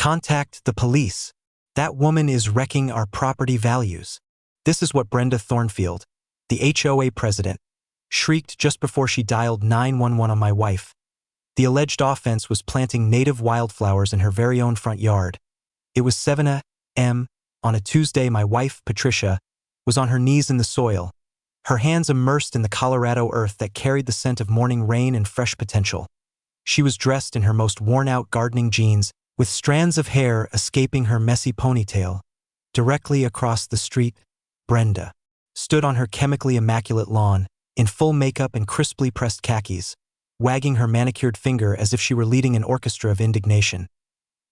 Contact the police. That woman is wrecking our property values. This is what Brenda Thornfield, the HOA president, shrieked just before she dialed 911 on my wife. The alleged offense was planting native wildflowers in her very own front yard. It was 7 a.m. on a Tuesday. My wife, Patricia, was on her knees in the soil, her hands immersed in the Colorado earth that carried the scent of morning rain and fresh potential. She was dressed in her most worn-out gardening jeans, with strands of hair escaping her messy ponytail. Directly across the street, Brenda stood on her chemically immaculate lawn, in full makeup and crisply pressed khakis, wagging her manicured finger as if she were leading an orchestra of indignation.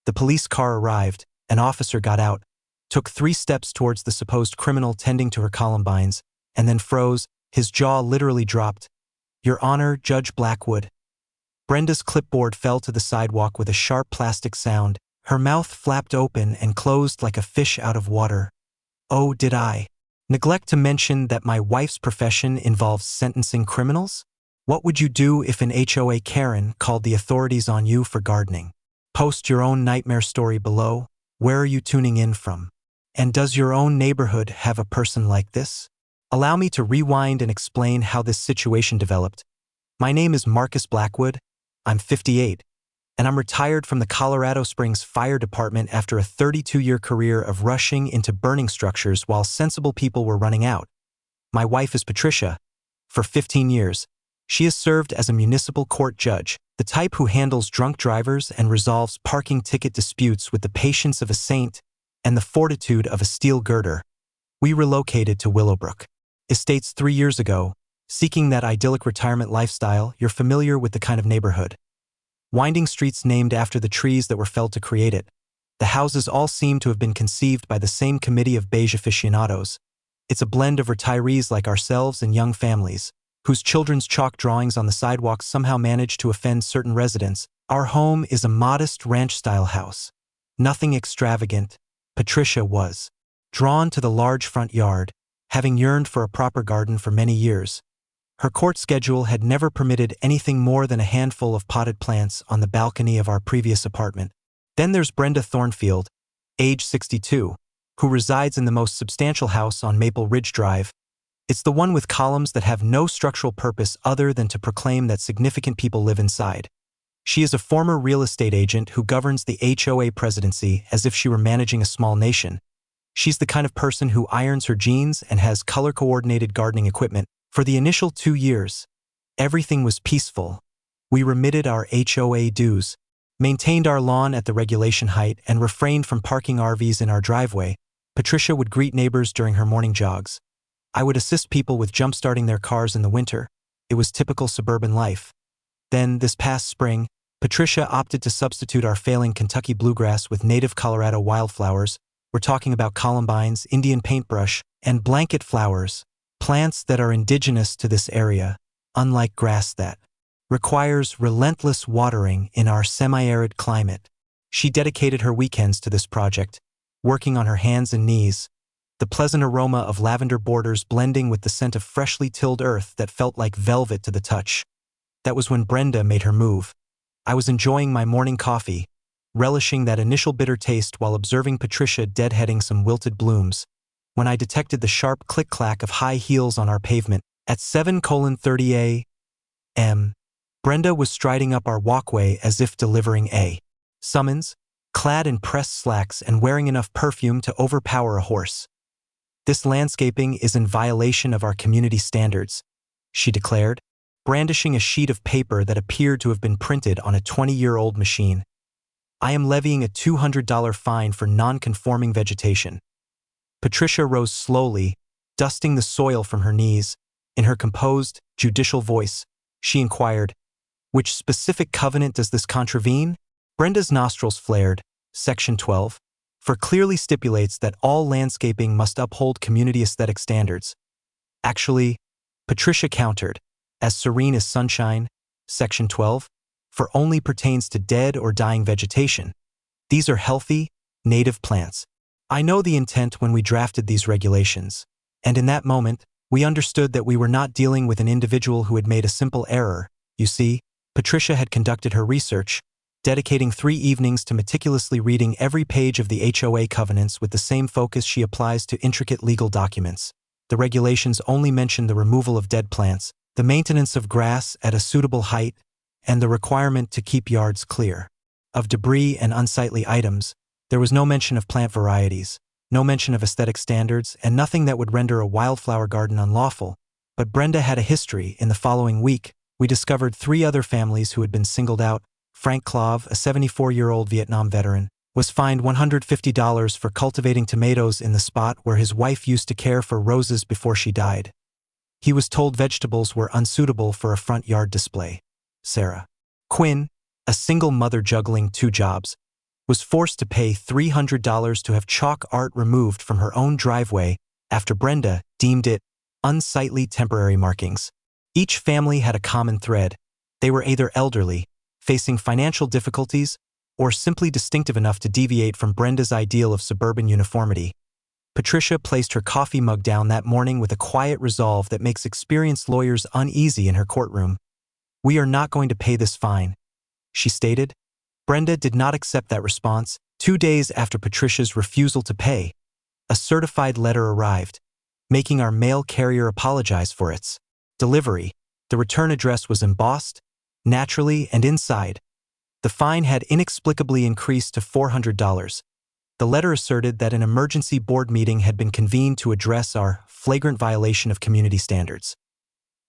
The police car arrived, an officer got out, took 3 steps towards the supposed criminal tending to her columbines, and then froze, his jaw literally dropped. "Your Honor, Judge Blackwood." Brenda's clipboard fell to the sidewalk with a sharp plastic sound. Her mouth flapped open and closed like a fish out of water. Oh, did I neglect to mention that my wife's profession involves sentencing criminals? What would you do if an HOA Karen called the authorities on you for gardening? Post your own nightmare story below. Where are you tuning in from? And does your own neighborhood have a person like this? Allow me to rewind and explain how this situation developed. My name is Marcus Blackwood. I'm 58, and I'm retired from the Colorado Springs Fire Department after a 32-year career of rushing into burning structures while sensible people were running out. My wife is Patricia. For 15 years, she has served as a municipal court judge, the type who handles drunk drivers and resolves parking ticket disputes with the patience of a saint and the fortitude of a steel girder. We relocated to Willowbrook Estates 3 years ago, seeking that idyllic retirement lifestyle. You're familiar with the kind of neighborhood. Winding streets named after the trees that were felled to create it. The houses all seem to have been conceived by the same committee of beige aficionados. It's a blend of retirees like ourselves and young families, whose children's chalk drawings on the sidewalks somehow manage to offend certain residents. Our home is a modest ranch-style house. Nothing extravagant. Patricia was drawn to the large front yard, having yearned for a proper garden for many years. Her court schedule had never permitted anything more than a handful of potted plants on the balcony of our previous apartment. Then there's Brenda Thornfield, age 62, who resides in the most substantial house on Maple Ridge Drive. It's the one with columns that have no structural purpose other than to proclaim that significant people live inside. She is a former real estate agent who governs the HOA presidency as if she were managing a small nation. She's the kind of person who irons her jeans and has color-coordinated gardening equipment. For the initial 2 years, everything was peaceful. We remitted our HOA dues, maintained our lawn at the regulation height, and refrained from parking RVs in our driveway. Patricia would greet neighbors during her morning jogs. I would assist people with jump-starting their cars in the winter. It was typical suburban life. Then, this past spring, Patricia opted to substitute our failing Kentucky bluegrass with native Colorado wildflowers. We're talking about columbines, Indian paintbrush, and blanket flowers. Plants that are indigenous to this area, unlike grass that requires relentless watering in our semi-arid climate. She dedicated her weekends to this project, working on her hands and knees, the pleasant aroma of lavender borders blending with the scent of freshly tilled earth that felt like velvet to the touch. That was when Brenda made her move. I was enjoying my morning coffee, relishing that initial bitter taste while observing Patricia deadheading some wilted blooms, when I detected the sharp click-clack of high heels on our pavement. At 7:30 a.m., Brenda was striding up our walkway as if delivering a summons, clad in pressed slacks and wearing enough perfume to overpower a horse. "This landscaping is in violation of our community standards," she declared, brandishing a sheet of paper that appeared to have been printed on a 20-year-old machine. "I am levying a $200 fine for non-conforming vegetation." Patricia rose slowly, dusting the soil from her knees. In her composed, judicial voice, she inquired, "Which specific covenant does this contravene?" Brenda's nostrils flared. Section 12, for clearly stipulates that all landscaping must uphold community aesthetic standards. Actually, Patricia countered, as serene as sunshine, Section 12, for only pertains to dead or dying vegetation. These are healthy, native plants. I know the intent when we drafted these regulations, and in that moment, we understood that we were not dealing with an individual who had made a simple error. You see, Patricia had conducted her research, dedicating 3 evenings to meticulously reading every page of the HOA covenants with the same focus she applies to intricate legal documents. The regulations only mention the removal of dead plants, the maintenance of grass at a suitable height, and the requirement to keep yards clear of debris and unsightly items. There was no mention of plant varieties, no mention of aesthetic standards, and nothing that would render a wildflower garden unlawful. But Brenda had a history. In the following week, we discovered 3 other families who had been singled out. Frank Clove, a 74-year-old Vietnam veteran, was fined $150 for cultivating tomatoes in the spot where his wife used to care for roses before she died. He was told vegetables were unsuitable for a front yard display. Sarah Quinn, a single mother juggling 2 jobs, was forced to pay $300 to have chalk art removed from her own driveway after Brenda deemed it unsightly temporary markings. Each family had a common thread. They were either elderly, facing financial difficulties, or simply distinctive enough to deviate from Brenda's ideal of suburban uniformity. Patricia placed her coffee mug down that morning with a quiet resolve that makes experienced lawyers uneasy in her courtroom. "We are not going to pay this fine," she stated. Brenda did not accept that response. 2 days after Patricia's refusal to pay, a certified letter arrived, making our mail carrier apologize for its delivery. The return address was embossed, naturally, and inside. The fine had inexplicably increased to $400. The letter asserted that an emergency board meeting had been convened to address our flagrant violation of community standards.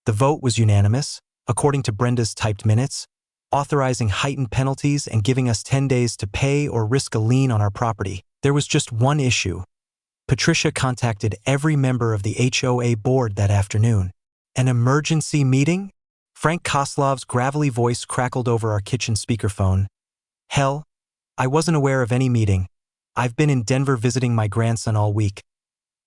The vote was unanimous, according to Brenda's typed minutes, authorizing heightened penalties and giving us 10 days to pay or risk a lien on our property. There was just one issue. Patricia contacted every member of the HOA board that afternoon. "An emergency meeting?" Frank Koslov's gravelly voice crackled over our kitchen speakerphone. "Hell, I wasn't aware of any meeting. I've been in Denver visiting my grandson all week."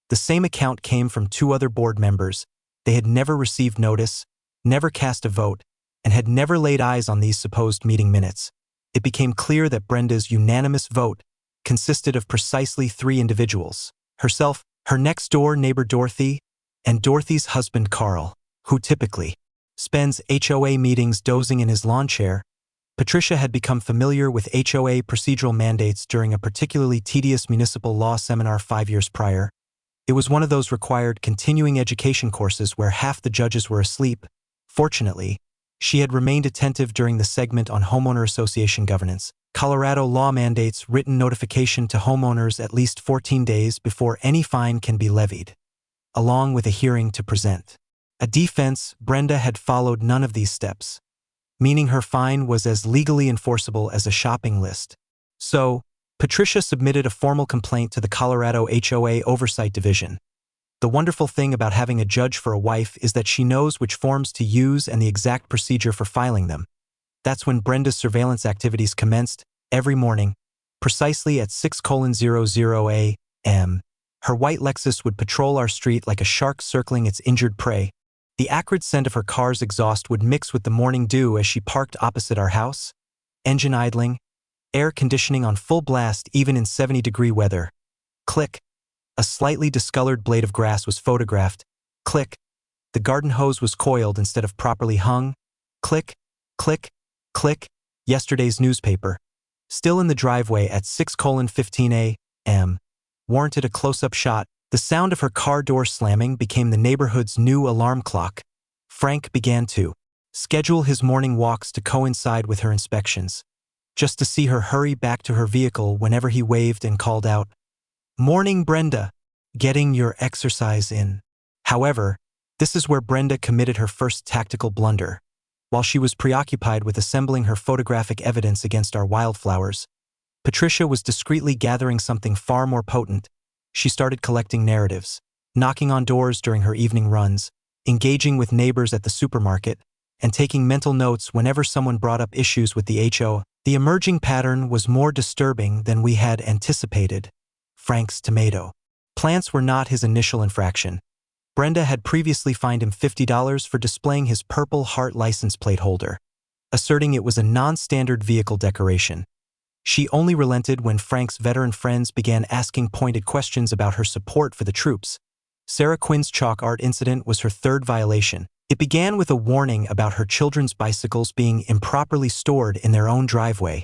The same account came from 2 other board members. They had never received notice, never cast a vote, and had never laid eyes on these supposed meeting minutes. It became clear that Brenda's unanimous vote consisted of precisely 3 individuals: herself, her next-door neighbor Dorothy, and Dorothy's husband Carl, who typically spends HOA meetings dozing in his lawn chair. Patricia had become familiar with HOA procedural mandates during a particularly tedious municipal law seminar 5 years prior. It was one of those required continuing education courses where half the judges were asleep. Fortunately, she had remained attentive during the segment on homeowner association governance. Colorado law mandates written notification to homeowners at least 14 days before any fine can be levied, along with a hearing to present a defense. Brenda had followed none of these steps, meaning her fine was as legally enforceable as a shopping list. So, Patricia submitted a formal complaint to the Colorado HOA Oversight Division. The wonderful thing about having a judge for a wife is that she knows which forms to use and the exact procedure for filing them. That's when Brenda's surveillance activities commenced. Every morning, precisely at 6:00 a.m., her white Lexus would patrol our street like a shark circling its injured prey. The acrid scent of her car's exhaust would mix with the morning dew as she parked opposite our house, engine idling, air conditioning on full blast even in 70-degree weather. Click. A slightly discolored blade of grass was photographed. Click. The garden hose was coiled instead of properly hung. Click, click, click. Yesterday's newspaper, still in the driveway at 6:15 a.m., warranted a close-up shot. The sound of her car door slamming became the neighborhood's new alarm clock. Frank began to schedule his morning walks to coincide with her inspections, just to see her hurry back to her vehicle whenever he waved and called out, "Morning, Brenda. Getting your exercise in." However, this is where Brenda committed her first tactical blunder. While she was preoccupied with assembling her photographic evidence against our wildflowers, Patricia was discreetly gathering something far more potent. She started collecting narratives, knocking on doors during her evening runs, engaging with neighbors at the supermarket, and taking mental notes whenever someone brought up issues with the HOA. The emerging pattern was more disturbing than we had anticipated. Frank's tomato plants were not his initial infraction. Brenda had previously fined him $50 for displaying his Purple Heart license plate holder, asserting it was a non-standard vehicle decoration. She only relented when Frank's veteran friends began asking pointed questions about her support for the troops. Sarah Quinn's chalk art incident was her 3rd violation. It began with a warning about her children's bicycles being improperly stored in their own driveway.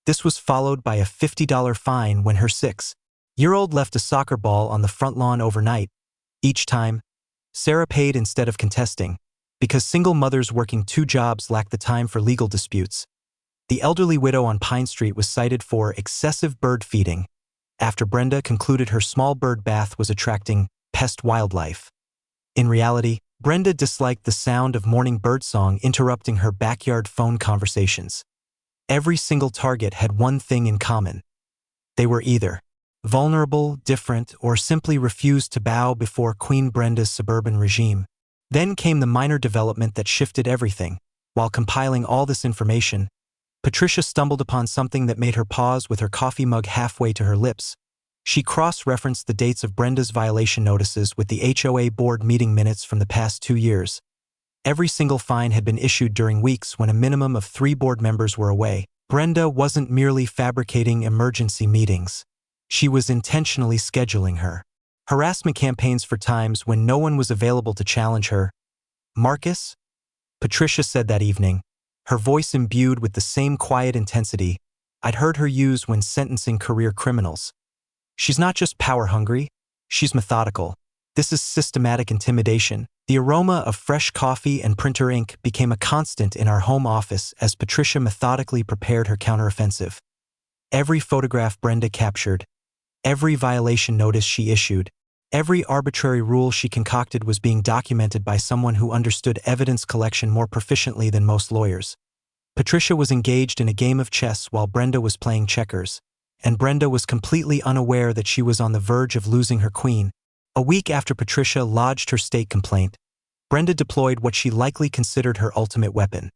This was followed by a $50 fine when her 6-year-old left a soccer ball on the front lawn overnight. Each time, Sarah paid instead of contesting, because single mothers working 2 jobs lacked the time for legal disputes. The elderly widow on Pine Street was cited for excessive bird feeding after Brenda concluded her small bird bath was attracting pest wildlife. In reality, Brenda disliked the sound of morning birdsong interrupting her backyard phone conversations. Every single target had one thing in common. They were either vulnerable, different, or simply refused to bow before Queen Brenda's suburban regime. Then came the minor development that shifted everything. While compiling all this information, Patricia stumbled upon something that made her pause with her coffee mug halfway to her lips. She cross-referenced the dates of Brenda's violation notices with the HOA board meeting minutes from the past 2 years. Every single fine had been issued during weeks when a minimum of 3 board members were away. Brenda wasn't merely fabricating emergency meetings. She was intentionally scheduling her harassment campaigns for times when no one was available to challenge her. "Marcus?" Patricia said that evening, her voice imbued with the same quiet intensity I'd heard her use when sentencing career criminals. "She's not just power-hungry, she's methodical. This is systematic intimidation." The aroma of fresh coffee and printer ink became a constant in our home office as Patricia methodically prepared her counteroffensive. Every photograph Brenda captured, every violation notice she issued, every arbitrary rule she concocted was being documented by someone who understood evidence collection more proficiently than most lawyers. Patricia was engaged in a game of chess while Brenda was playing checkers, and Brenda was completely unaware that she was on the verge of losing her queen. A week after Patricia lodged her state complaint, Brenda deployed what she likely considered her ultimate weapon.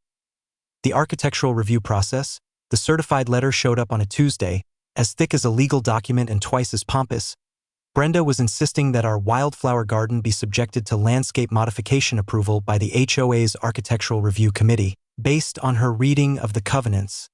The architectural review process. The certified letter showed up on a Tuesday, as thick as a legal document and twice as pompous. Brenda was insisting that our wildflower garden be subjected to landscape modification approval by the HOA's Architectural Review Committee, based on her reading of the covenants.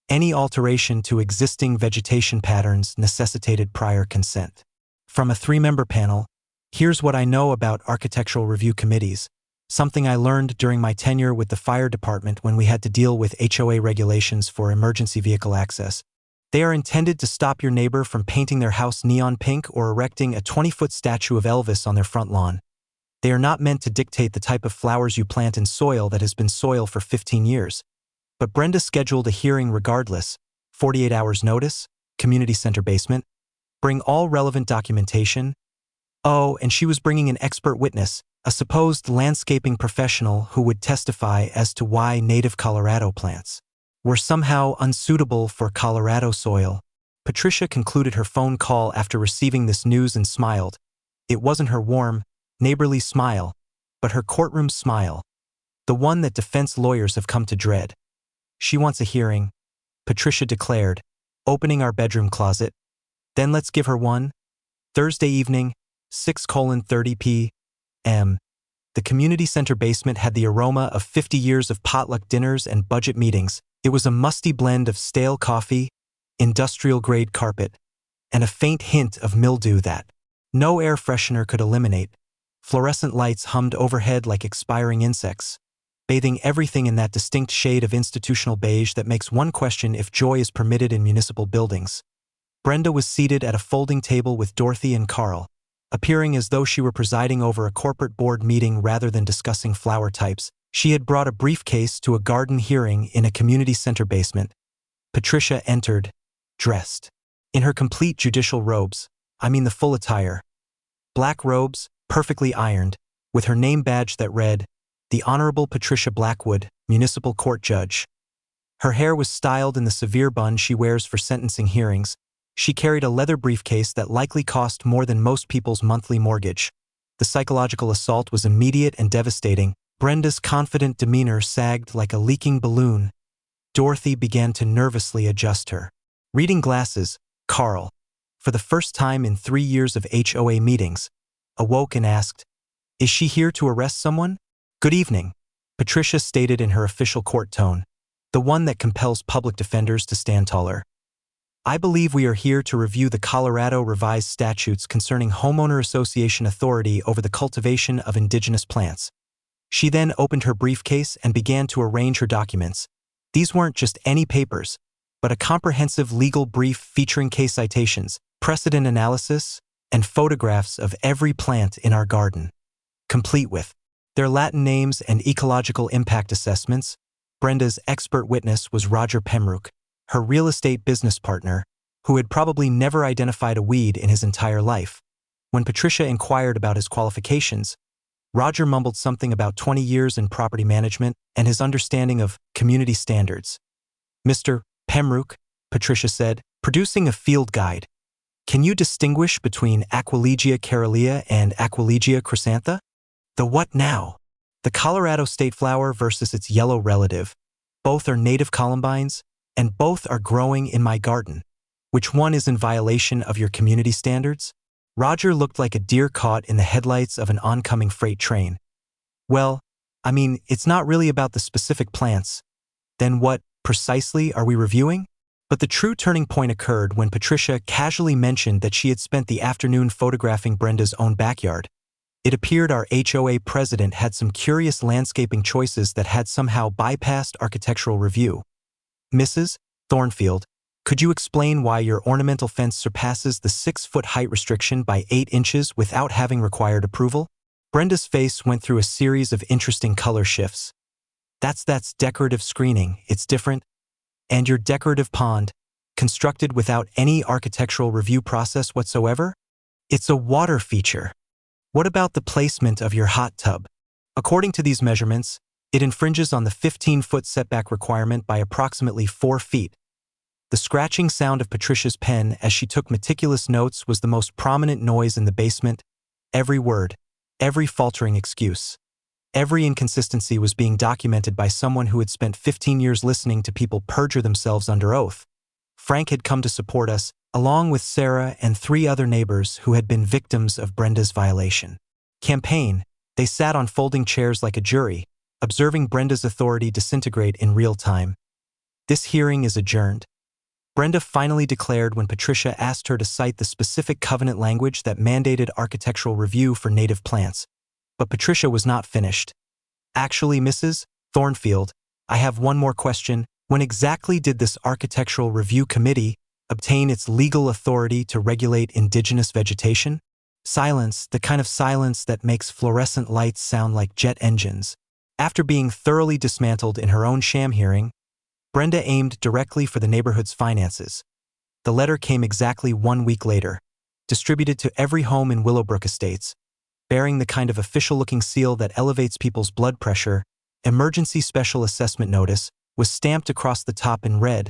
Any alteration to existing vegetation patterns necessitated prior consent. From a 3-member panel, here's what I know about architectural review committees, something I learned during my tenure with the fire department when we had to deal with HOA regulations for emergency vehicle access. They are intended to stop your neighbor from painting their house neon pink or erecting a 20-foot statue of Elvis on their front lawn. They are not meant to dictate the type of flowers you plant in soil that has been soil for 15 years. But Brenda scheduled a hearing regardless, 48 hours notice, community center basement, bring all relevant documentation. Oh, and she was bringing an expert witness, a supposed landscaping professional who would testify as to why native Colorado plants were somehow unsuitable for Colorado soil. Patricia concluded her phone call after receiving this news and smiled. It wasn't her warm, neighborly smile, but her courtroom smile, the one that defense lawyers have come to dread. "She wants a hearing," Patricia declared, opening our bedroom closet. "Then let's give her one." Thursday evening, 6:30 p.m. The community center basement had the aroma of 50 years of potluck dinners and budget meetings. It was a musty blend of stale coffee, industrial-grade carpet, and a faint hint of mildew that no air freshener could eliminate. Fluorescent lights hummed overhead like expiring insects, bathing everything in that distinct shade of institutional beige that makes one question if joy is permitted in municipal buildings. Brenda was seated at a folding table with Dorothy and Carl, appearing as though she were presiding over a corporate board meeting rather than discussing flower types. She had brought a briefcase to a garden hearing in a community center basement. Patricia entered, dressed in her complete judicial robes, the full attire. Black robes, perfectly ironed, with her name badge that read, "The Honorable Patricia Blackwood, Municipal Court Judge." Her hair was styled in the severe bun she wears for sentencing hearings. She carried a leather briefcase that likely cost more than most people's monthly mortgage. The psychological assault was immediate and devastating. Brenda's confident demeanor sagged like a leaking balloon. Dorothy began to nervously adjust her reading glasses. Carl, for the first time in 3 years of HOA meetings, awoke and asked, "Is she here to arrest someone?" "Good evening," Patricia stated in her official court tone, the one that compels public defenders to stand taller. "I believe we are here to review the Colorado revised statutes concerning homeowner association authority over the cultivation of indigenous plants." She then opened her briefcase and began to arrange her documents. These weren't just any papers. but a comprehensive legal brief featuring case citations, precedent analysis, and photographs of every plant in our garden, complete with their Latin names and ecological impact assessments. Brenda's expert witness was Roger Pembroke, her real estate business partner, who had probably never identified a weed in his entire life. When Patricia inquired about his qualifications, Roger mumbled something about 20 years in property management and his understanding of community standards. "Mr. Pembroke," Patricia said, producing a field guide, "can you distinguish between Aquilegia caerulea and Aquilegia chrysantha?" The what now? The Colorado state flower versus its yellow relative. Both are native columbines, and both are growing in my garden. Which one is in violation of your community standards? Roger looked like a deer caught in the headlights of an oncoming freight train. "Well, I mean, it's not really about the specific plants. Then what, precisely, are we reviewing?" But the true turning point occurred when Patricia casually mentioned that she had spent the afternoon photographing Brenda's own backyard. It appeared our HOA president had some curious landscaping choices that had somehow bypassed architectural review. "Mrs. Thornfield, could you explain why your ornamental fence surpasses the 6-foot height restriction by 8 inches without having required approval?" Brenda's face went through a series of interesting color shifts. That's decorative screening, it's different. And your decorative pond, constructed without any architectural review process whatsoever? It's a water feature. What about the placement of your hot tub? According to these measurements, it infringes on the 15-foot setback requirement by approximately 4 feet. The scratching sound of Patricia's pen as she took meticulous notes was the most prominent noise in the basement. Every word, every faltering excuse, every inconsistency was being documented by someone who had spent 15 years listening to people perjure themselves under oath. Frank had come to support us, along with Sarah and 3 other neighbors who had been victims of Brenda's violation. Campaign, they sat on folding chairs like a jury, observing Brenda's authority disintegrate in real time. "This hearing is adjourned," Brenda finally declared when Patricia asked her to cite the specific covenant language that mandated architectural review for native plants. But Patricia was not finished. "Actually, Mrs. Thornfield, I have one more question. When exactly did this architectural review committee obtain its legal authority to regulate indigenous vegetation?" Silence, the kind of silence that makes fluorescent lights sound like jet engines. After being thoroughly dismantled in her own sham hearing, Brenda aimed directly for the neighborhood's finances. The letter came exactly 1 week later, distributed to every home in Willowbrook Estates, bearing the kind of official-looking seal that elevates people's blood pressure. "Emergency Special Assessment Notice" was stamped across the top in red,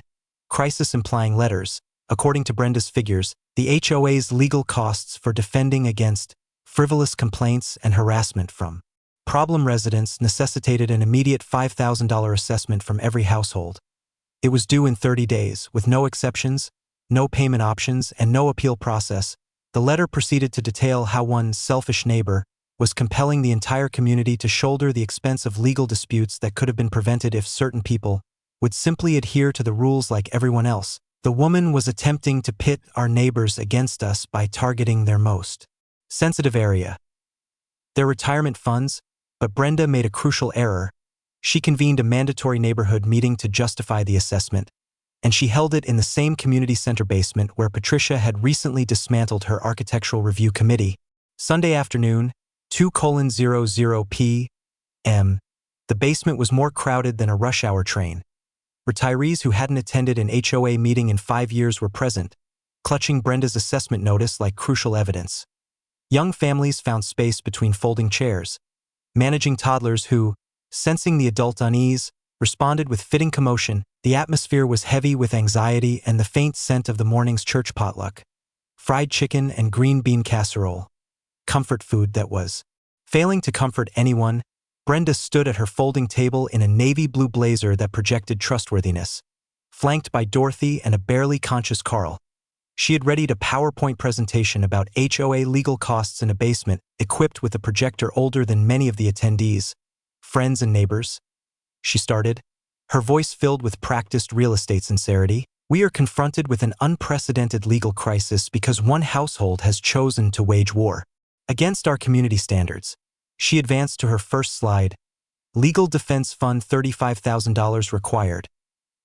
crisis-implying letters. According to Brenda's figures, the HOA's legal costs for defending against frivolous complaints and harassment from problem residents necessitated an immediate $5,000 assessment from every household. It was due in 30 days, with no exceptions, no payment options, and no appeal process. The letter proceeded to detail how one selfish neighbor was compelling the entire community to shoulder the expense of legal disputes that could have been prevented if certain people would simply adhere to the rules like everyone else. The woman was attempting to pit our neighbors against us by targeting their most sensitive area, their retirement funds. But Brenda made a crucial error. She convened a mandatory neighborhood meeting to justify the assessment, and she held it in the same community center basement where Patricia had recently dismantled her architectural review committee. Sunday afternoon, 2:00 p.m. The basement was more crowded than a rush hour train. Retirees who hadn't attended an HOA meeting in 5 years were present, clutching Brenda's assessment notice like crucial evidence. Young families found space between folding chairs, managing toddlers who, sensing the adult unease, responded with fitting commotion. The atmosphere was heavy with anxiety and the faint scent of the morning's church potluck. Fried chicken and green bean casserole. Comfort food that was. Failing to comfort anyone, Brenda stood at her folding table in a navy blue blazer that projected trustworthiness, flanked by Dorothy and a barely conscious Carl. She had readied a PowerPoint presentation about HOA legal costs in a basement, equipped with a projector older than many of the attendees. "Friends and neighbors," she started, her voice filled with practiced real estate sincerity, "we are confronted with an unprecedented legal crisis because one household has chosen to wage war against our community standards." She advanced to her first slide. "Legal defense fund $35,000 required."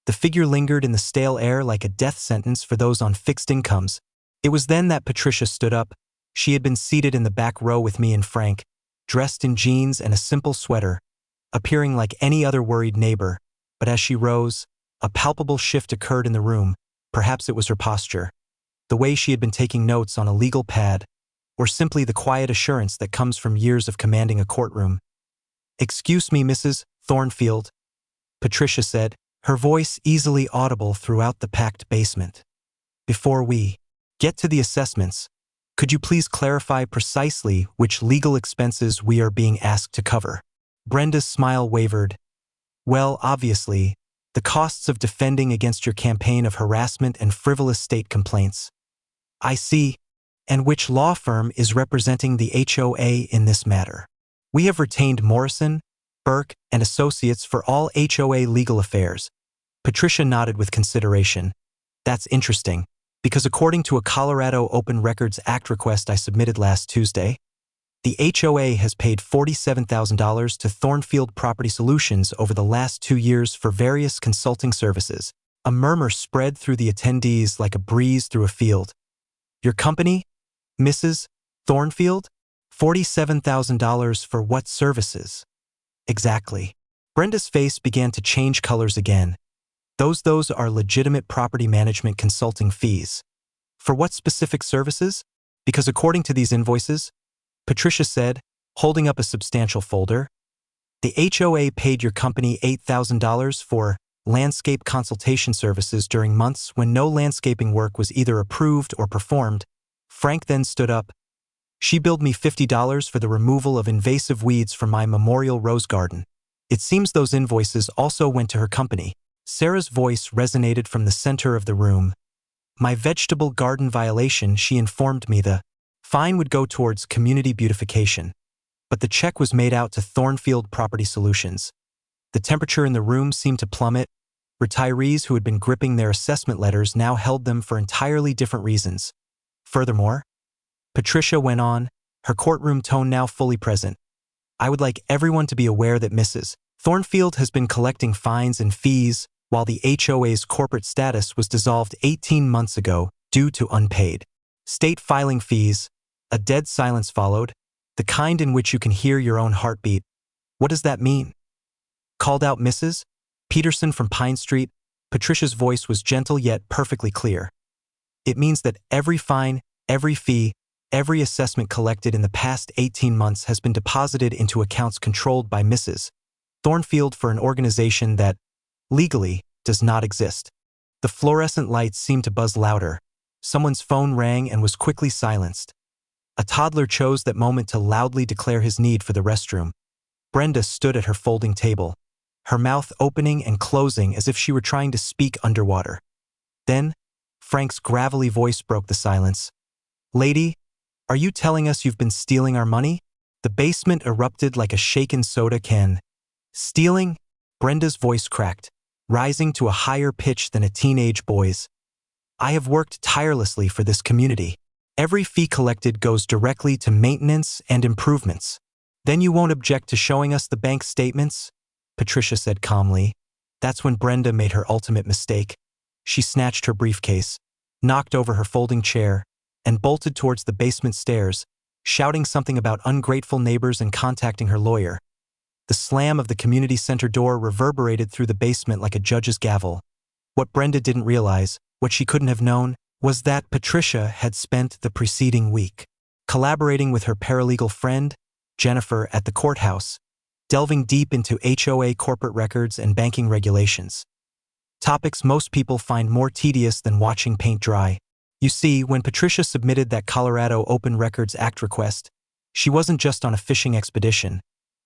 The figure lingered in the stale air like a death sentence for those on fixed incomes. It was then that Patricia stood up. She had been seated in the back row with me and Frank, dressed in jeans and a simple sweater, appearing like any other worried neighbor. But as she rose, a palpable shift occurred in the room. Perhaps it was her posture, the way she had been taking notes on a legal pad, or simply the quiet assurance that comes from years of commanding a courtroom. "Excuse me, Mrs. Thornfield," Patricia said, her voice easily audible throughout the packed basement. "Before we get to the assessments, could you please clarify precisely which legal expenses we are being asked to cover?" Brenda's smile wavered. "Well, obviously, the costs of defending against your campaign of harassment and frivolous state complaints." "I see. And which law firm is representing the HOA in this matter?" "We have retained Morrison, Burke, and Associates for all HOA legal affairs." Patricia nodded with consideration. "That's interesting, because according to a Colorado Open Records Act request I submitted last Tuesday, the HOA has paid $47,000 to Thornfield Property Solutions over the last 2 years for various consulting services." A murmur spread through the attendees like a breeze through a field. "Your company, Mrs. Thornfield? $47,000 for what services?" "Exactly." Brenda's face began to change colors again. Those are legitimate property management consulting fees." "For what specific services?" "Because according to these invoices," Patricia said, holding up a substantial folder, "the HOA paid your company $8,000 for landscape consultation services during months when no landscaping work was either approved or performed." Frank then stood up. "She billed me $50 for the removal of invasive weeds from my memorial rose garden. It seems those invoices also went to her company." Sarah's voice resonated from the center of the room. "My vegetable garden violation," she informed me, "the fine would go towards community beautification. But the check was made out to Thornfield Property Solutions." The temperature in the room seemed to plummet. Retirees who had been gripping their assessment letters now held them for entirely different reasons. "Furthermore," Patricia went on, her courtroom tone now fully present, "I would like everyone to be aware that Mrs. Thornfield has been collecting fines and fees while the HOA's corporate status was dissolved 18 months ago due to unpaid state filing fees." A dead silence followed, the kind in which you can hear your own heartbeat. "What does that mean?" called out Mrs. Peterson from Pine Street. Patricia's voice was gentle yet perfectly clear. "It means that every fine, every fee, every assessment collected in the past 18 months has been deposited into accounts controlled by Mrs. Thornfield for an organization that, legally, does not exist." The fluorescent lights seemed to buzz louder. Someone's phone rang and was quickly silenced. A toddler chose that moment to loudly declare his need for the restroom. Brenda stood at her folding table, her mouth opening and closing as if she were trying to speak underwater. Then, Frank's gravelly voice broke the silence. "Lady, are you telling us you've been stealing our money?" The basement erupted like a shaken soda can. "Stealing?" Brenda's voice cracked, rising to a higher pitch than a teenage boy's. "I have worked tirelessly for this community. Every fee collected goes directly to maintenance and improvements." "Then you won't object to showing us the bank statements?" Patricia said calmly. That's when Brenda made her ultimate mistake. She snatched her briefcase, knocked over her folding chair, and bolted towards the basement stairs, shouting something about ungrateful neighbors and contacting her lawyer. The slam of the community center door reverberated through the basement like a judge's gavel. What Brenda didn't realize, what she couldn't have known, was that Patricia had spent the preceding week collaborating with her paralegal friend, Jennifer, at the courthouse, delving deep into HOA corporate records and banking regulations. Topics most people find more tedious than watching paint dry. You see, when Patricia submitted that Colorado Open Records Act request, she wasn't just on a fishing expedition.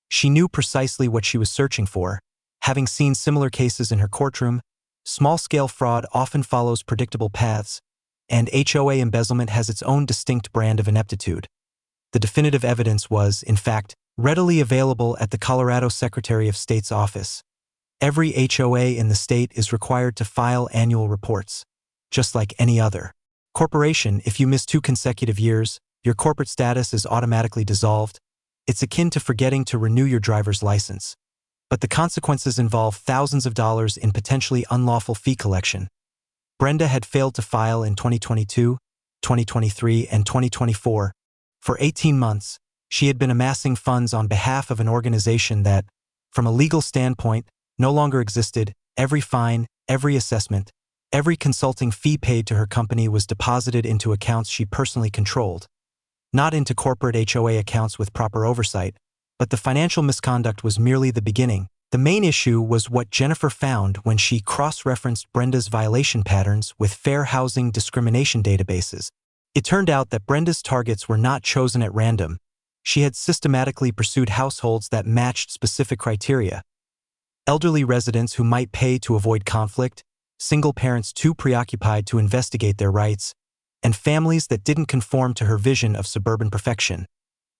She knew precisely what she was searching for. Having seen similar cases in her courtroom, small-scale fraud often follows predictable paths, and HOA embezzlement has its own distinct brand of ineptitude. The definitive evidence was, in fact, readily available at the Colorado Secretary of State's office. Every HOA in the state is required to file annual reports, just like any other corporation. If you miss 2 consecutive years, your corporate status is automatically dissolved. It's akin to forgetting to renew your driver's license. But the consequences involve thousands of dollars in potentially unlawful fee collection. Brenda had failed to file in 2022, 2023, and 2024. For 18 months, she had been amassing funds on behalf of an organization that, from a legal standpoint, no longer existed. Every fine, every assessment, every consulting fee paid to her company was deposited into accounts she personally controlled. Not into corporate HOA accounts with proper oversight, but the financial misconduct was merely the beginning. The main issue was what Jennifer found when she cross-referenced Brenda's violation patterns with fair housing discrimination databases. It turned out that Brenda's targets were not chosen at random. She had systematically pursued households that matched specific criteria. Elderly residents who might pay to avoid conflict, single parents too preoccupied to investigate their rights, and families that didn't conform to her vision of suburban perfection.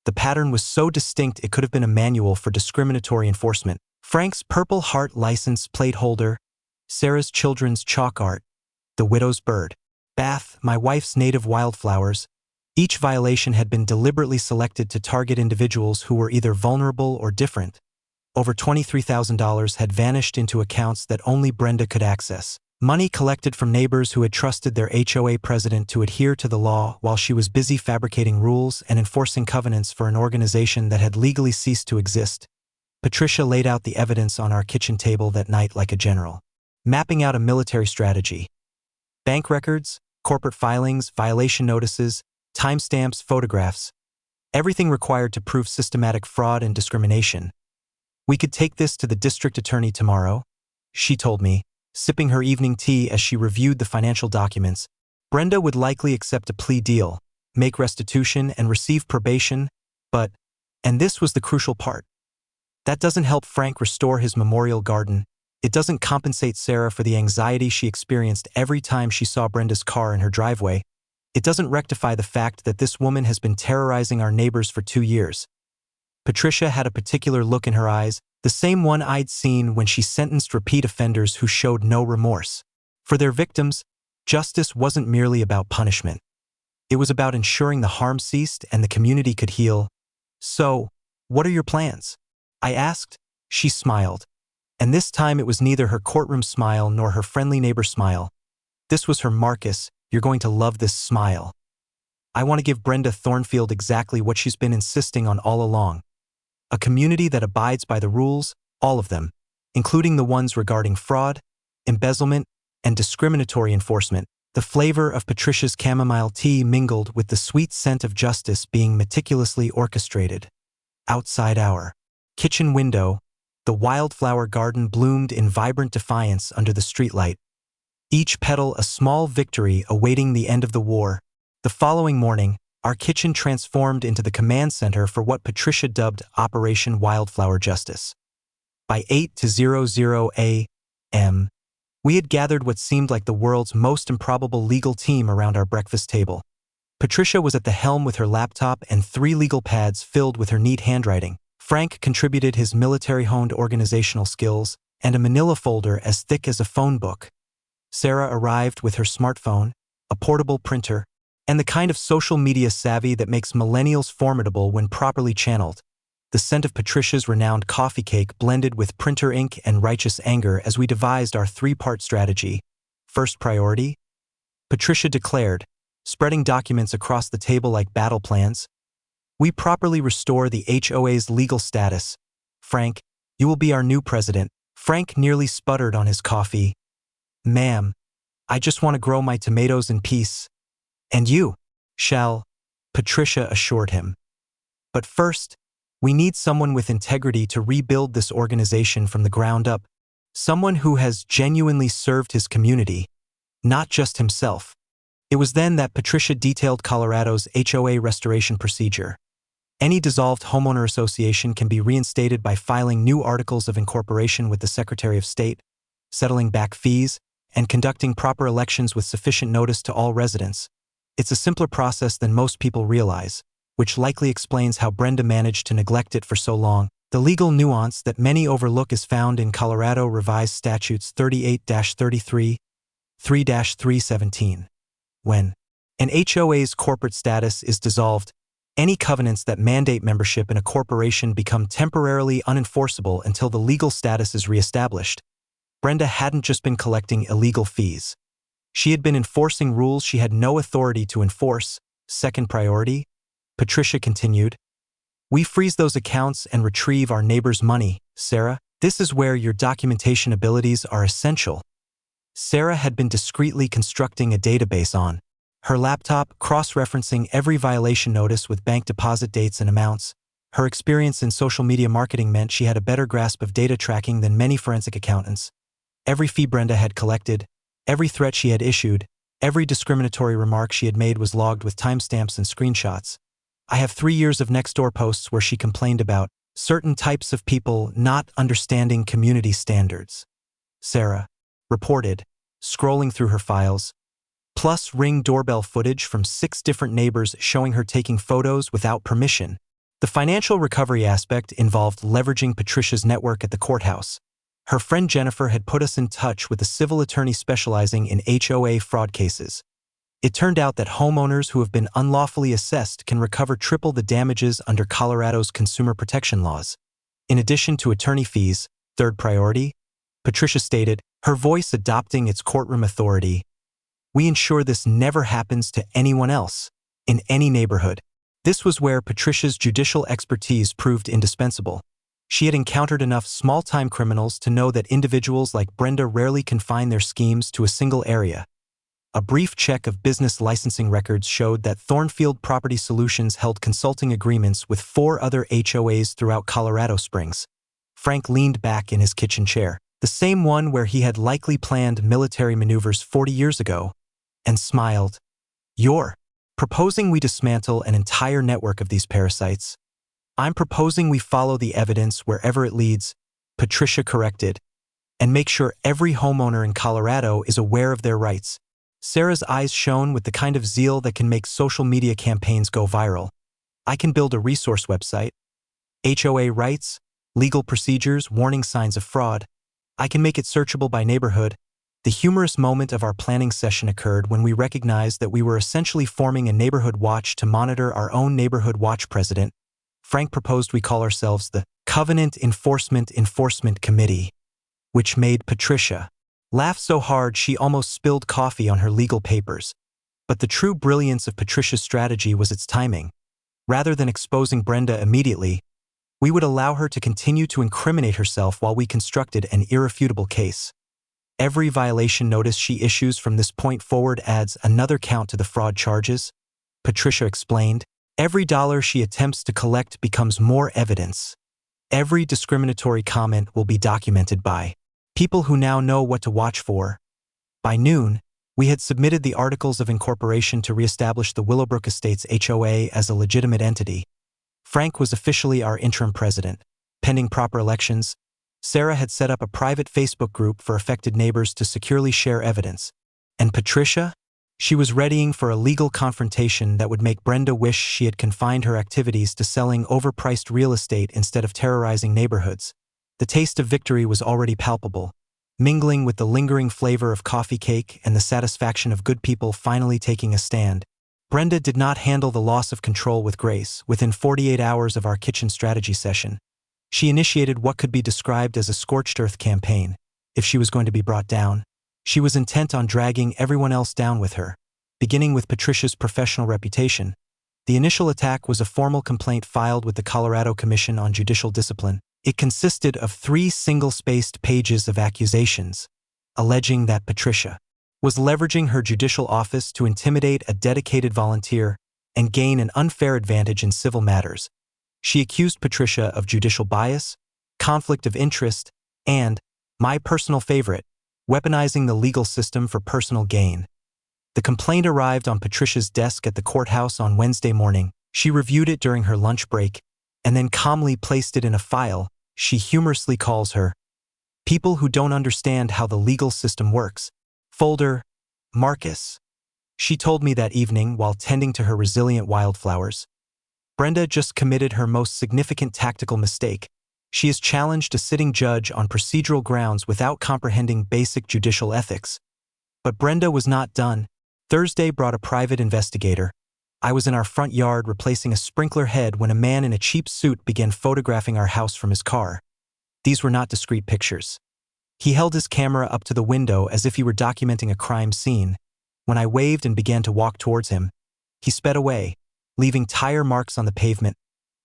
The pattern was so distinct it could have been a manual for discriminatory enforcement. Frank's Purple Heart license plate holder, Sarah's children's chalk art, the widow's bird, Bath, my wife's native wildflowers. Each violation had been deliberately selected to target individuals who were either vulnerable or different. Over $23,000 had vanished into accounts that only Brenda could access. Money collected from neighbors who had trusted their HOA president to adhere to the law while she was busy fabricating rules and enforcing covenants for an organization that had legally ceased to exist. Patricia laid out the evidence on our kitchen table that night like a general, mapping out a military strategy. Bank records, corporate filings, violation notices, timestamps, photographs. Everything required to prove systematic fraud and discrimination. We could take this to the district attorney tomorrow, she told me, sipping her evening tea as she reviewed the financial documents. Brenda would likely accept a plea deal, make restitution, and receive probation, but, and this was the crucial part, that doesn't help Frank restore his memorial garden. It doesn't compensate Sarah for the anxiety she experienced every time she saw Brenda's car in her driveway. It doesn't rectify the fact that this woman has been terrorizing our neighbors for 2 years. Patricia had a particular look in her eyes, the same one I'd seen when she sentenced repeat offenders who showed no remorse. For their victims, justice wasn't merely about punishment. It was about ensuring the harm ceased and the community could heal. So, what are your plans? I asked. She smiled. And this time it was neither her courtroom smile nor her friendly neighbor smile. This was her Marcus, you're going to love this smile. I want to give Brenda Thornfield exactly what she's been insisting on all along. A community that abides by the rules, all of them, including the ones regarding fraud, embezzlement, and discriminatory enforcement. The flavor of Patricia's chamomile tea mingled with the sweet scent of justice being meticulously orchestrated. Outside our kitchen window, the wildflower garden bloomed in vibrant defiance under the streetlight, each petal a small victory awaiting the end of the war. The following morning, our kitchen transformed into the command center for what Patricia dubbed Operation Wildflower Justice. By 8:00 a.m., we had gathered what seemed like the world's most improbable legal team around our breakfast table. Patricia was at the helm with her laptop and 3 legal pads filled with her neat handwriting. Frank contributed his military-honed organizational skills and a manila folder as thick as a phone book. Sarah arrived with her smartphone, a portable printer, and the kind of social media savvy that makes millennials formidable when properly channeled. The scent of Patricia's renowned coffee cake blended with printer ink and righteous anger as we devised our 3-part strategy. First priority? Patricia declared, spreading documents across the table like battle plans. We properly restore the HOA's legal status. Frank, you will be our new president. Frank nearly sputtered on his coffee. Ma'am, I just want to grow my tomatoes in peace. And you shall, Patricia assured him. But first, we need someone with integrity to rebuild this organization from the ground up. Someone who has genuinely served his community, not just himself. It was then that Patricia detailed Colorado's HOA restoration procedure. Any dissolved homeowner association can be reinstated by filing new articles of incorporation with the Secretary of State, settling back fees, and conducting proper elections with sufficient notice to all residents. It's a simpler process than most people realize, which likely explains how Brenda managed to neglect it for so long. The legal nuance that many overlook is found in Colorado Revised Statutes 38-33, 3-317. When an HOA's corporate status is dissolved, Any covenants that mandate membership in a corporation become temporarily unenforceable until the legal status is reestablished. Brenda hadn't just been collecting illegal fees. She had been enforcing rules she had no authority to enforce. Second priority, Patricia continued. We freeze those accounts and retrieve our neighbor's money, Sarah. This is where your documentation abilities are essential. Sarah had been discreetly constructing a database on her laptop, cross-referencing every violation notice with bank deposit dates and amounts. Her experience in social media marketing meant she had a better grasp of data tracking than many forensic accountants. Every fee Brenda had collected, every threat she had issued, every discriminatory remark she had made was logged with timestamps and screenshots. I have 3 years of Nextdoor posts where she complained about certain types of people not understanding community standards. Sarah reported, scrolling through her files, plus Ring doorbell footage from 6 different neighbors showing her taking photos without permission. The financial recovery aspect involved leveraging Patricia's network at the courthouse. Her friend Jennifer had put us in touch with a civil attorney specializing in HOA fraud cases. It turned out that homeowners who have been unlawfully assessed can recover triple the damages under Colorado's consumer protection laws. In addition to attorney fees, third priority, Patricia stated, her voice adopting its courtroom authority. We ensure this never happens to anyone else, in any neighborhood. This was where Patricia's judicial expertise proved indispensable. She had encountered enough small-time criminals to know that individuals like Brenda rarely confine their schemes to a single area. A brief check of business licensing records showed that Thornfield Property Solutions held consulting agreements with 4 other HOAs throughout Colorado Springs. Frank leaned back in his kitchen chair, the same one where he had likely planned military maneuvers 40 years ago, and smiled. You're proposing we dismantle an entire network of these parasites? I'm proposing we follow the evidence wherever it leads, Patricia corrected, and make sure every homeowner in Colorado is aware of their rights. Sarah's eyes shone with the kind of zeal that can make social media campaigns go viral. I can build a resource website. HOA rights, legal procedures, warning signs of fraud. I can make it searchable by neighborhood. The humorous moment of our planning session occurred when we recognized that we were essentially forming a neighborhood watch to monitor our own neighborhood watch president. Frank proposed we call ourselves the Covenant Enforcement Committee, which made Patricia laugh so hard she almost spilled coffee on her legal papers. But the true brilliance of Patricia's strategy was its timing. Rather than exposing Brenda immediately, we would allow her to continue to incriminate herself while we constructed an irrefutable case. Every violation notice she issues from this point forward adds another count to the fraud charges, Patricia explained. Every dollar she attempts to collect becomes more evidence. Every discriminatory comment will be documented by people who now know what to watch for. By noon, we had submitted the Articles of Incorporation to reestablish the Willowbrook Estates HOA as a legitimate entity. Frank was officially our interim president. Pending proper elections, Sarah had set up a private Facebook group for affected neighbors to securely share evidence. And Patricia? She was readying for a legal confrontation that would make Brenda wish she had confined her activities to selling overpriced real estate instead of terrorizing neighborhoods. The taste of victory was already palpable, mingling with the lingering flavor of coffee cake and the satisfaction of good people finally taking a stand. Brenda did not handle the loss of control with grace. Within 48 hours of our kitchen strategy session, she initiated what could be described as a scorched earth campaign. If she was going to be brought down, she was intent on dragging everyone else down with her. Beginning with Patricia's professional reputation, the initial attack was a formal complaint filed with the Colorado Commission on Judicial Discipline. It consisted of 3 single-spaced pages of accusations, alleging that Patricia was leveraging her judicial office to intimidate a dedicated volunteer and gain an unfair advantage in civil matters. She accused Patricia of judicial bias, conflict of interest, and, my personal favorite, weaponizing the legal system for personal gain. The complaint arrived on Patricia's desk at the courthouse on Wednesday morning. She reviewed it during her lunch break and then calmly placed it in a file she humorously calls her "People Who Don't Understand How the Legal System Works" folder. Marcus, she told me that evening while tending to her resilient wildflowers. Brenda just committed her most significant tactical mistake. She is challenged a sitting judge on procedural grounds without comprehending basic judicial ethics. But Brenda was not done. Thursday brought a private investigator. I was in our front yard replacing a sprinkler head when a man in a cheap suit began photographing our house from his car. These were not discreet pictures. He held his camera up to the window as if he were documenting a crime scene. When I waved and began to walk towards him, he sped away, leaving tire marks on the pavement.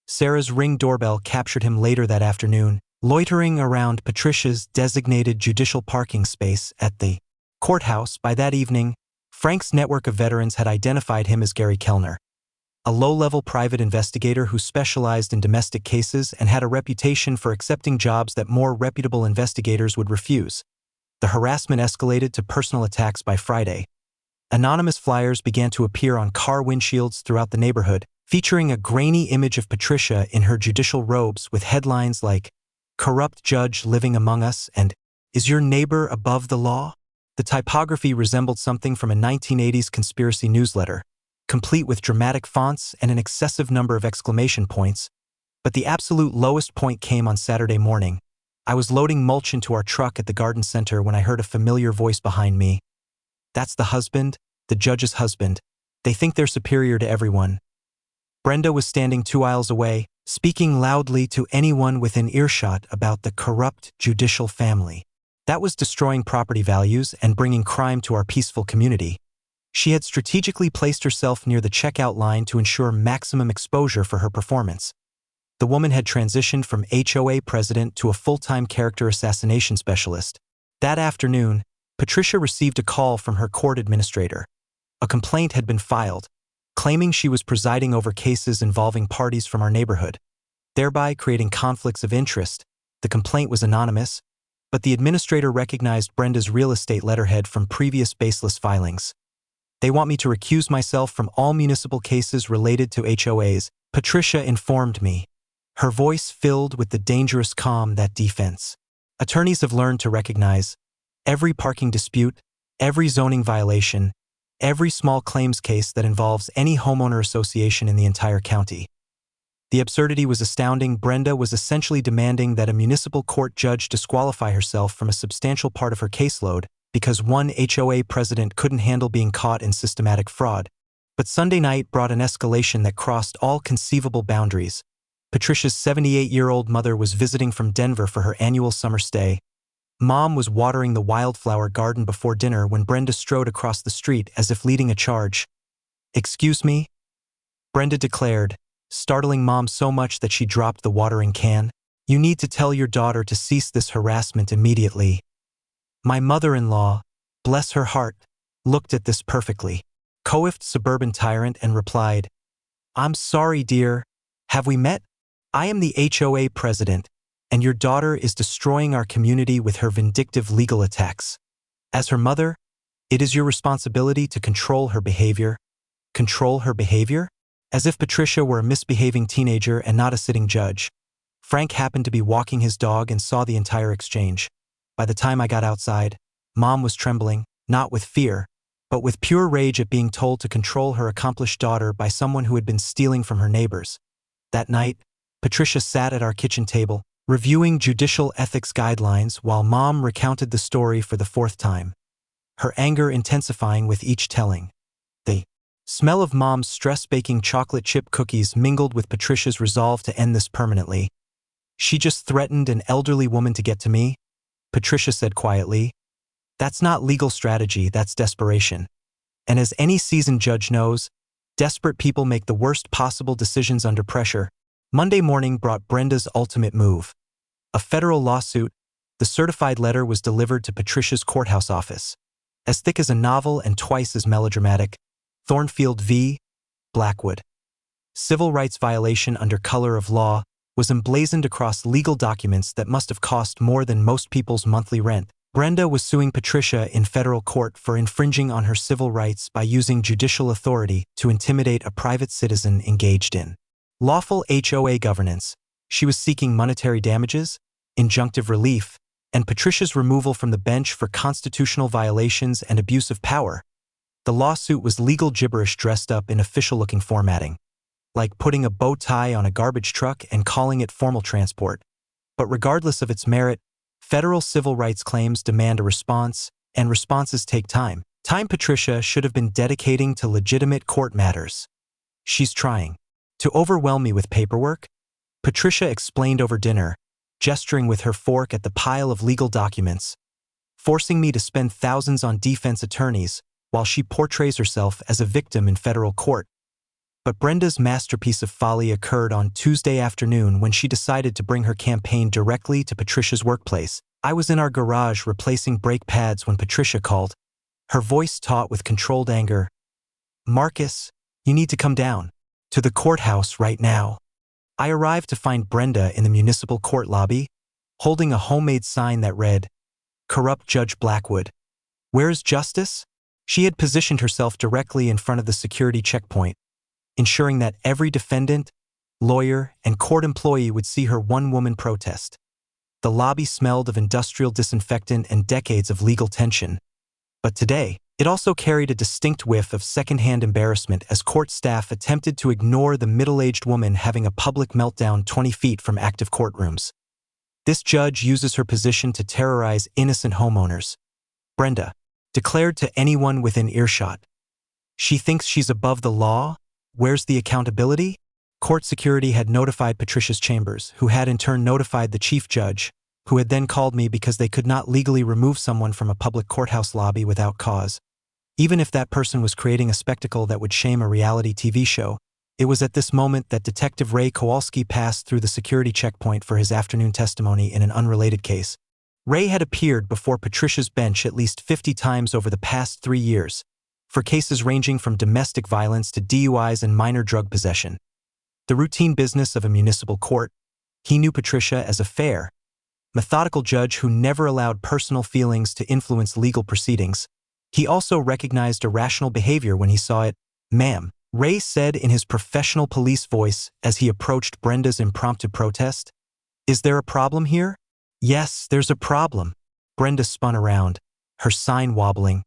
Sarah's Ring doorbell captured him later that afternoon, loitering around Patricia's designated judicial parking space at the courthouse. By that evening, Frank's network of veterans had identified him as Gary Kellner, a low-level private investigator who specialized in domestic cases and had a reputation for accepting jobs that more reputable investigators would refuse. The harassment escalated to personal attacks by Friday. Anonymous flyers began to appear on car windshields throughout the neighborhood, featuring a grainy image of Patricia in her judicial robes with headlines like, "Corrupt judge living among us" and "Is your neighbor above the law?" The typography resembled something from a 1980s conspiracy newsletter, complete with dramatic fonts and an excessive number of exclamation points. But the absolute lowest point came on Saturday morning. I was loading mulch into our truck at the garden center when I heard a familiar voice behind me. "That's the husband, the judge's husband. They think they're superior to everyone." Brenda was standing 2 aisles away, speaking loudly to anyone within earshot about the corrupt judicial family. That was destroying property values and bringing crime to our peaceful community. She had strategically placed herself near the checkout line to ensure maximum exposure for her performance. The woman had transitioned from HOA president to a full-time character assassination specialist. That afternoon, Patricia received a call from her court administrator. A complaint had been filed, claiming she was presiding over cases involving parties from our neighborhood, thereby creating conflicts of interest. The complaint was anonymous, but the administrator recognized Brenda's real estate letterhead from previous baseless filings. "They want me to recuse myself from all municipal cases related to HOAs," Patricia informed me, her voice filled with the dangerous calm that defense. Attorneys have learned to recognize every parking dispute, every zoning violation, every small claims case that involves any homeowner association in the entire county. The absurdity was astounding. Brenda was essentially demanding that a municipal court judge disqualify herself from a substantial part of her caseload because one HOA president couldn't handle being caught in systematic fraud. But Sunday night brought an escalation that crossed all conceivable boundaries. Patricia's 78-year-old mother was visiting from Denver for her annual summer stay. Mom was watering the wildflower garden before dinner when Brenda strode across the street as if leading a charge. "Excuse me?" Brenda declared, startling Mom so much that she dropped the watering can. "You need to tell your daughter to cease this harassment immediately." My mother-in-law, bless her heart, looked at this perfectly coiffed suburban tyrant and replied, "I'm sorry, dear. Have we met? I am the HOA president, and your daughter is destroying our community with her vindictive legal attacks. As her mother, it is your responsibility to control her behavior." Control her behavior? As if Patricia were a misbehaving teenager and not a sitting judge. Frank happened to be walking his dog and saw the entire exchange. By the time I got outside, Mom was trembling, not with fear, but with pure rage at being told to control her accomplished daughter by someone who had been stealing from her neighbors. That night, Patricia sat at our kitchen table, reviewing judicial ethics guidelines while Mom recounted the story for the 4th time, her anger intensifying with each telling. The smell of Mom's stress-baking chocolate chip cookies mingled with Patricia's resolve to end this permanently. "She just threatened an elderly woman to get to me," Patricia said quietly. "That's not legal strategy, that's desperation. And as any seasoned judge knows, desperate people make the worst possible decisions under pressure." Monday morning brought Brenda's ultimate move. A federal lawsuit. The certified letter was delivered to Patricia's courthouse office. As thick as a novel and twice as melodramatic. Thornfield v. Blackwood. Civil rights violation under color of law was emblazoned across legal documents that must have cost more than most people's monthly rent. Brenda was suing Patricia in federal court for infringing on her civil rights by using judicial authority to intimidate a private citizen engaged in lawful HOA governance. She was seeking monetary damages, injunctive relief, and Patricia's removal from the bench for constitutional violations and abuse of power. The lawsuit was legal gibberish dressed up in official-looking formatting, like putting a bow tie on a garbage truck and calling it formal transport. But regardless of its merit, federal civil rights claims demand a response, and responses take time. Time Patricia should have been dedicating to legitimate court matters. She's trying to overwhelm me with paperwork, Patricia explained over dinner, gesturing with her fork at the pile of legal documents, forcing me to spend thousands on defense attorneys while she portrays herself as a victim in federal court. But Brenda's masterpiece of folly occurred on Tuesday afternoon when she decided to bring her campaign directly to Patricia's workplace. I was in our garage replacing brake pads when Patricia called, her voice taut with controlled anger. "Marcus, you need to come down to the courthouse right now." I arrived to find Brenda in the municipal court lobby, holding a homemade sign that read, "Corrupt Judge Blackwood. Where's justice?" She had positioned herself directly in front of the security checkpoint, ensuring that every defendant, lawyer, and court employee would see her one-woman protest. The lobby smelled of industrial disinfectant and decades of legal tension. But today, it also carried a distinct whiff of secondhand embarrassment as court staff attempted to ignore the middle-aged woman having a public meltdown 20 feet from active courtrooms. This judge uses her position to terrorize innocent homeowners, Brenda declared to anyone within earshot. She thinks she's above the law? Where's the accountability? Court security had notified Patricia's chambers, who had in turn notified the chief judge, who had then called me because they could not legally remove someone from a public courthouse lobby without cause. Even if that person was creating a spectacle that would shame a reality TV show, it was at this moment that Detective Ray Kowalski passed through the security checkpoint for his afternoon testimony in an unrelated case. Ray had appeared before Patricia's bench at least 50 times over the past 3 years, for cases ranging from domestic violence to DUIs and minor drug possession. The routine business of a municipal court, he knew Patricia as a fair, methodical judge who never allowed personal feelings to influence legal proceedings. He also recognized irrational behavior when he saw it. "Ma'am," Ray said in his professional police voice as he approached Brenda's impromptu protest, "is there a problem here?" "Yes, there's a problem." Brenda spun around, her sign wobbling.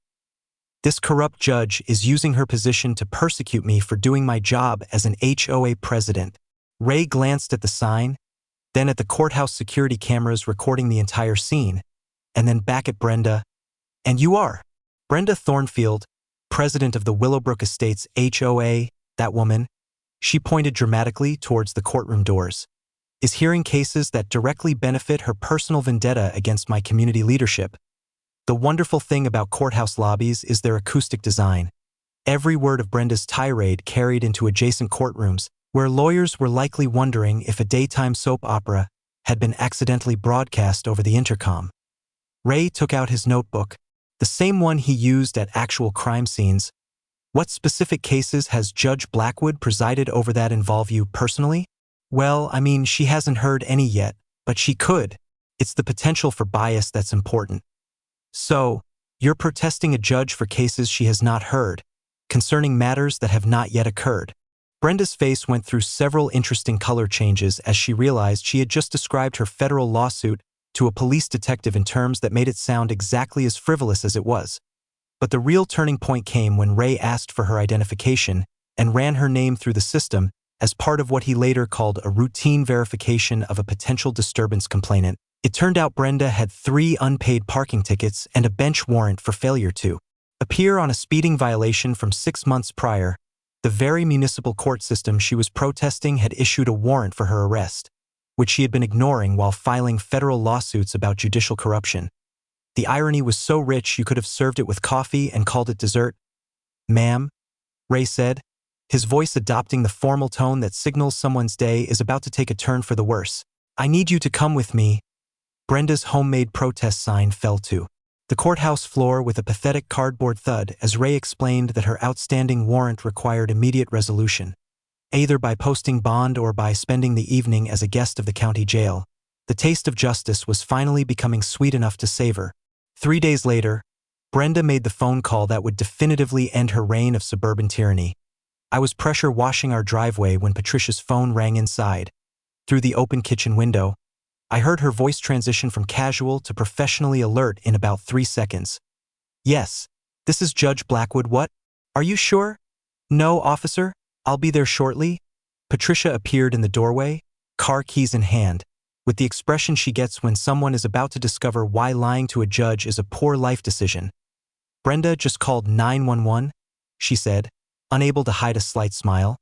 "This corrupt judge is using her position to persecute me for doing my job as an HOA president." Ray glanced at the sign, then at the courthouse security cameras recording the entire scene, and then back at Brenda. "And you are Brenda Thornfield, president of the Willowbrook Estates HOA, that woman," she pointed dramatically towards the courtroom doors, "is hearing cases that directly benefit her personal vendetta against my community leadership. The wonderful thing about courthouse lobbies is their acoustic design. Every word of Brenda's tirade carried into adjacent courtrooms, where lawyers were likely wondering if a daytime soap opera had been accidentally broadcast over the intercom." Ray took out his notebook, the same one he used at actual crime scenes. "What specific cases has Judge Blackwood presided over that involve you personally?" "Well, I mean, she hasn't heard any yet, but she could. It's the potential for bias that's important." "So, you're protesting a judge for cases she has not heard, concerning matters that have not yet occurred." Brenda's face went through several interesting color changes as she realized she had just described her federal lawsuit to a police detective in terms that made it sound exactly as frivolous as it was. But the real turning point came when Ray asked for her identification and ran her name through the system as part of what he later called a routine verification of a potential disturbance complainant. It turned out Brenda had 3 unpaid parking tickets and a bench warrant for failure to appear on a speeding violation from 6 months prior. The very municipal court system she was protesting had issued a warrant for her arrest, which she had been ignoring while filing federal lawsuits about judicial corruption. The irony was so rich you could have served it with coffee and called it dessert. "Ma'am," Ray said, his voice adopting the formal tone that signals someone's day is about to take a turn for the worse. "I need you to come with me." Brenda's homemade protest sign fell to the courthouse floor with a pathetic cardboard thud as Ray explained that her outstanding warrant required immediate resolution, either by posting bond or by spending the evening as a guest of the county jail. The taste of justice was finally becoming sweet enough to savor. 3 days later, Brenda made the phone call that would definitively end her reign of suburban tyranny. I was pressure washing our driveway when Patricia's phone rang inside. Through the open kitchen window, I heard her voice transition from casual to professionally alert in about 3 seconds. "Yes, this is Judge Blackwood. What? Are you sure?" "No, officer. I'll be there shortly." Patricia appeared in the doorway, car keys in hand, with the expression she gets when someone is about to discover why lying to a judge is a poor life decision. "Brenda just called 911, she said, unable to hide a slight smile.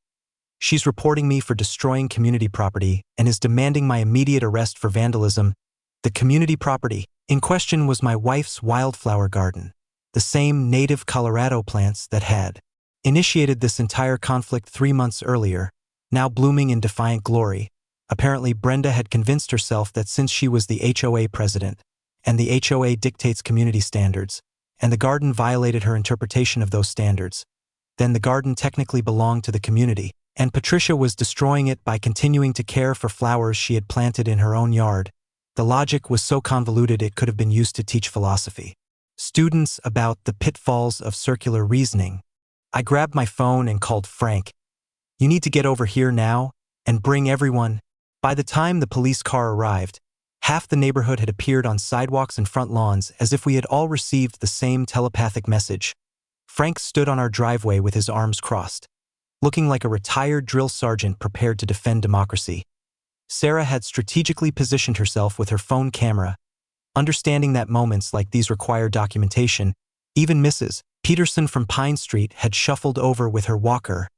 She's reporting me for destroying community property and is demanding my immediate arrest for vandalism. The community property in question was my wife's wildflower garden, the same native Colorado plants that had initiated this entire conflict 3 months earlier, now blooming in defiant glory. Apparently, Brenda had convinced herself that since she was the HOA president, and the HOA dictates community standards, and the garden violated her interpretation of those standards, then the garden technically belonged to the community, and Patricia was destroying it by continuing to care for flowers she had planted in her own yard. The logic was so convoluted it could have been used to teach philosophy students about the pitfalls of circular reasoning. I grabbed my phone and called Frank. "You need to get over here now and bring everyone." By the time the police car arrived, half the neighborhood had appeared on sidewalks and front lawns as if we had all received the same telepathic message. Frank stood on our driveway with his arms crossed, looking like a retired drill sergeant prepared to defend democracy. Sarah had strategically positioned herself with her phone camera, understanding that moments like these require documentation. Even Mrs. Peterson from Pine Street had shuffled over with her walker,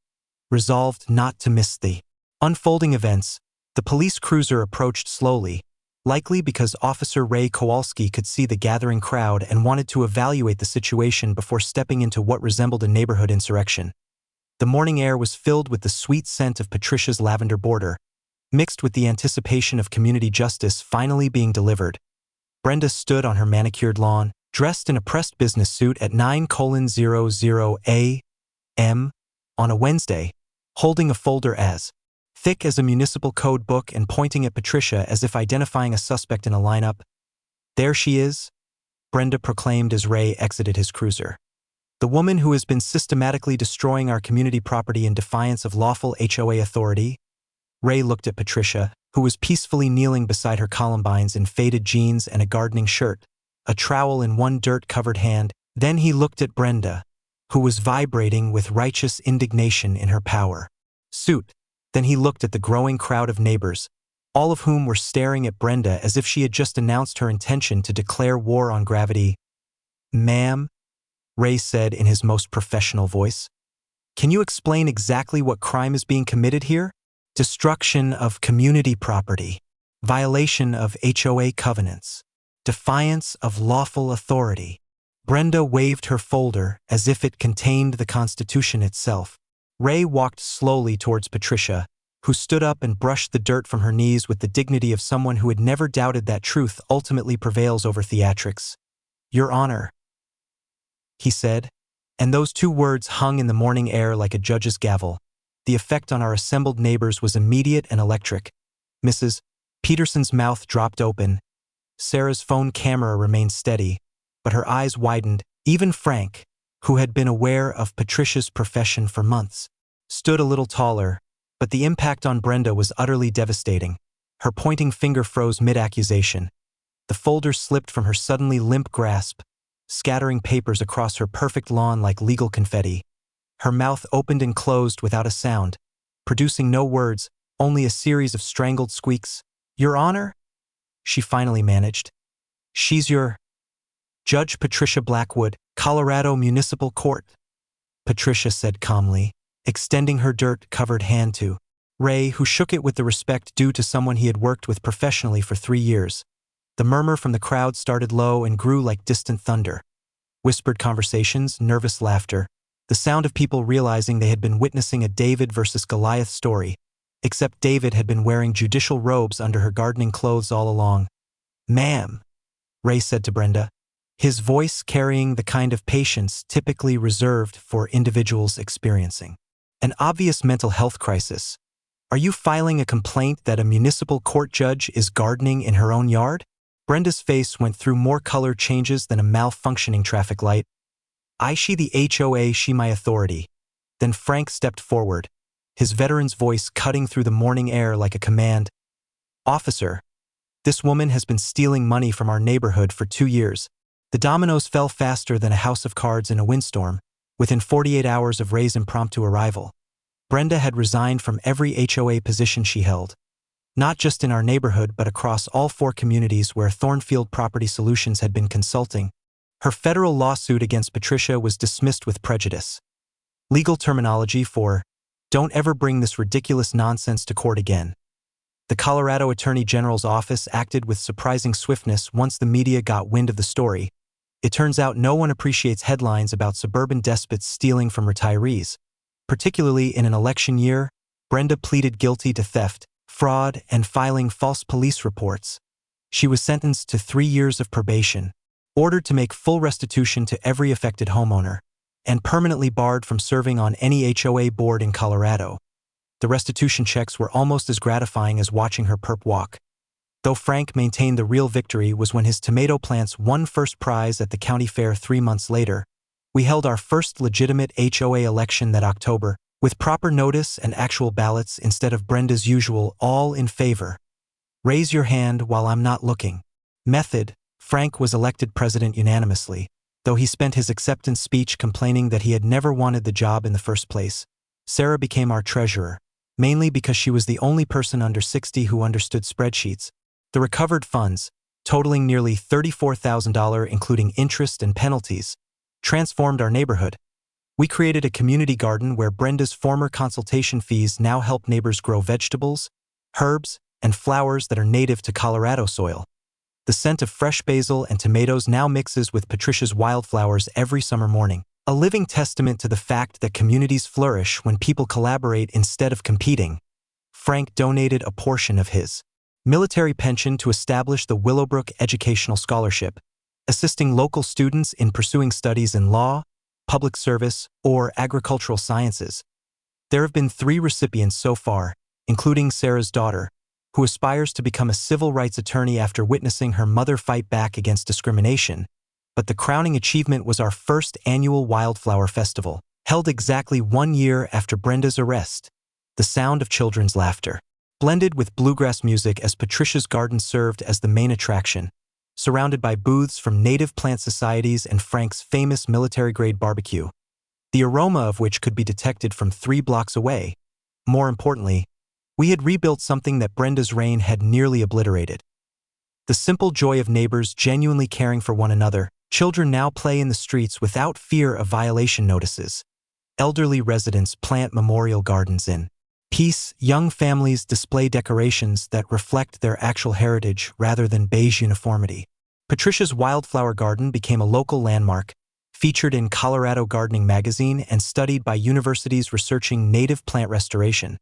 resolved not to miss the unfolding events. The police cruiser approached slowly, likely because Officer Ray Kowalski could see the gathering crowd and wanted to evaluate the situation before stepping into what resembled a neighborhood insurrection. The morning air was filled with the sweet scent of Patricia's lavender border, mixed with the anticipation of community justice finally being delivered. Brenda stood on her manicured lawn, dressed in a pressed business suit at 9:00 a.m. on a Wednesday, holding a folder as thick as a municipal code book and pointing at Patricia as if identifying a suspect in a lineup. "There she is," Brenda proclaimed as Ray exited his cruiser. "The woman who has been systematically destroying our community property in defiance of lawful HOA authority." Ray looked at Patricia, who was peacefully kneeling beside her columbines in faded jeans and a gardening shirt, a trowel in one dirt-covered hand. Then he looked at Brenda, who was vibrating with righteous indignation in her power suit. Then he looked at the growing crowd of neighbors, all of whom were staring at Brenda as if she had just announced her intention to declare war on gravity. "Ma'am," Ray said in his most professional voice, "can you explain exactly what crime is being committed here?" "Destruction of community property, violation of HOA covenants, defiance of lawful authority." Brenda waved her folder as if it contained the Constitution itself. Ray walked slowly towards Patricia, who stood up and brushed the dirt from her knees with the dignity of someone who had never doubted that truth ultimately prevails over theatrics. "Your Honor," he said, and those two words hung in the morning air like a judge's gavel. The effect on our assembled neighbors was immediate and electric. Mrs. Peterson's mouth dropped open. Sarah's phone camera remained steady, but her eyes widened. Even Frank, who had been aware of Patricia's profession for months, stood a little taller, but the impact on Brenda was utterly devastating. Her pointing finger froze mid-accusation. The folder slipped from her suddenly limp grasp, scattering papers across her perfect lawn like legal confetti. Her mouth opened and closed without a sound, producing no words, only a series of strangled squeaks. "Your Honor," she finally managed. "She's your Judge Patricia Blackwood, Colorado Municipal Court," Patricia said calmly, extending her dirt-covered hand to Ray, who shook it with the respect due to someone he had worked with professionally for 3 years. The murmur from the crowd started low and grew like distant thunder. Whispered conversations, nervous laughter, the sound of people realizing they had been witnessing a David versus Goliath story, except David had been wearing judicial robes under her gardening clothes all along. "Ma'am," Ray said to Brenda, his voice carrying the kind of patience typically reserved for individuals experiencing an obvious mental health crisis. "Are you filing a complaint that a municipal court judge is gardening in her own yard?" Brenda's face went through more color changes than a malfunctioning traffic light. "I she the HOA she my authority." Then Frank stepped forward, his veteran's voice cutting through the morning air like a command. "Officer, this woman has been stealing money from our neighborhood for 2 years. The dominoes fell faster than a house of cards in a windstorm, within 48 hours of Ray's impromptu arrival. Brenda had resigned from every HOA position she held, not just in our neighborhood but across all 4 communities where Thornfield Property Solutions had been consulting. Her federal lawsuit against Patricia was dismissed with prejudice. Legal terminology for Don't ever bring this ridiculous nonsense to court again. The Colorado Attorney General's office acted with surprising swiftness once the media got wind of the story. It turns out no one appreciates headlines about suburban despots stealing from retirees. Particularly in an election year, Brenda pleaded guilty to theft, fraud, and filing false police reports. She was sentenced to 3 years of probation, ordered to make full restitution to every affected homeowner, and permanently barred from serving on any HOA board in Colorado. The restitution checks were almost as gratifying as watching her perp walk. Though Frank maintained the real victory was when his tomato plants won first prize at the county fair 3 months later. We held our first legitimate HOA election that October, with proper notice and actual ballots instead of Brenda's usual all in favor. Raise your hand while I'm not looking. Method: Frank was elected president unanimously, though he spent his acceptance speech complaining that he had never wanted the job in the first place. Sarah became our treasurer, mainly because she was the only person under 60 who understood spreadsheets. The recovered funds, totaling nearly $34,000 including interest and penalties, transformed our neighborhood. We created a community garden where Brenda's former consultation fees now help neighbors grow vegetables, herbs, and flowers that are native to Colorado soil. The scent of fresh basil and tomatoes now mixes with Patricia's wildflowers every summer morning, a living testament to the fact that communities flourish when people collaborate instead of competing. Frank donated a portion of his military pension to establish the Willowbrook Educational Scholarship, assisting local students in pursuing studies in law, public service, or agricultural sciences. There have been 3 recipients so far, including Sarah's daughter, who aspires to become a civil rights attorney after witnessing her mother fight back against discrimination. But the crowning achievement was our first annual Wildflower Festival, held exactly 1 year after Brenda's arrest. The sound of children's laughter, blended with bluegrass music as Patricia's garden served as the main attraction, surrounded by booths from native plant societies and Frank's famous military-grade barbecue, the aroma of which could be detected from 3 blocks away. More importantly, we had rebuilt something that Brenda's reign had nearly obliterated. The simple joy of neighbors genuinely caring for one another. Children now play in the streets without fear of violation notices. Elderly residents plant memorial gardens in peace. Young families display decorations that reflect their actual heritage rather than beige uniformity. Patricia's wildflower garden became a local landmark, featured in Colorado Gardening magazine and studied by universities researching native plant restoration.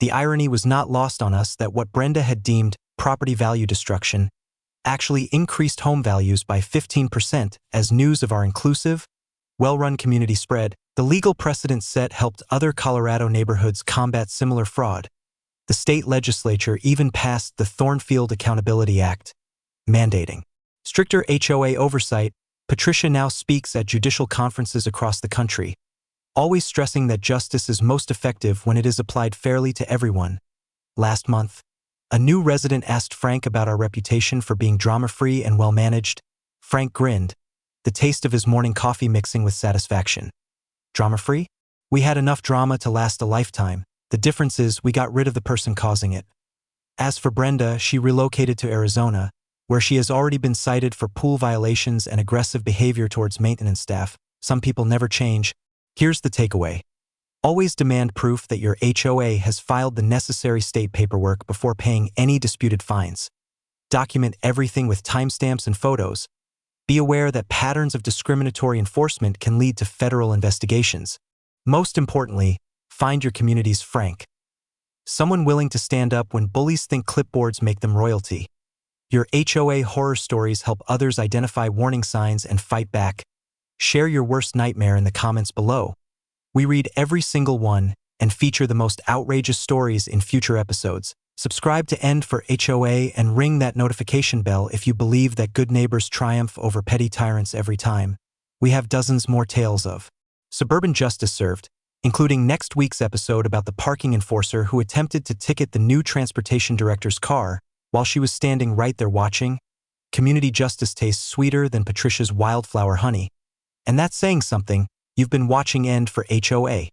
The irony was not lost on us that what Brenda had deemed property value destruction actually increased home values by 15% as news of our inclusive, well-run community spread. The legal precedent set helped other Colorado neighborhoods combat similar fraud. The state legislature even passed the Thornfield Accountability Act, mandating stricter HOA oversight. Patricia now speaks at judicial conferences across the country, always stressing that justice is most effective when it is applied fairly to everyone. Last month, a new resident asked Frank about our reputation for being drama-free and well-managed. Frank grinned, the taste of his morning coffee mixing with satisfaction. Drama-free? We had enough drama to last a lifetime. The difference is we got rid of the person causing it. As for Brenda, she relocated to Arizona, where she has already been cited for pool violations and aggressive behavior towards maintenance staff. Some people never change. Here's the takeaway. Always demand proof that your HOA has filed the necessary state paperwork before paying any disputed fines. Document everything with timestamps and photos. Be aware that patterns of discriminatory enforcement can lead to federal investigations. Most importantly, find your community's Frank. Someone willing to stand up when bullies think clipboards make them royalty. Your HOA horror stories help others identify warning signs and fight back. Share your worst nightmare in the comments below. We read every single one and feature the most outrageous stories in future episodes. Subscribe to End for HOA and ring that notification bell if you believe that good neighbors triumph over petty tyrants every time. We have dozens more tales of suburban justice served, including next week's episode about the parking enforcer who attempted to ticket the new transportation director's car while she was standing right there watching. Community justice tastes sweeter than Patricia's wildflower honey. And that's saying something. You've been watching End for HOA,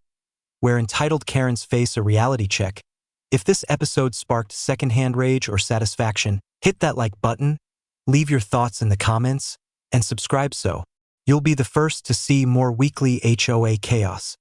where entitled Karens face a reality check. If this episode sparked secondhand rage or satisfaction, hit that like button, leave your thoughts in the comments, and subscribe so you'll be the first to see more weekly HOA chaos.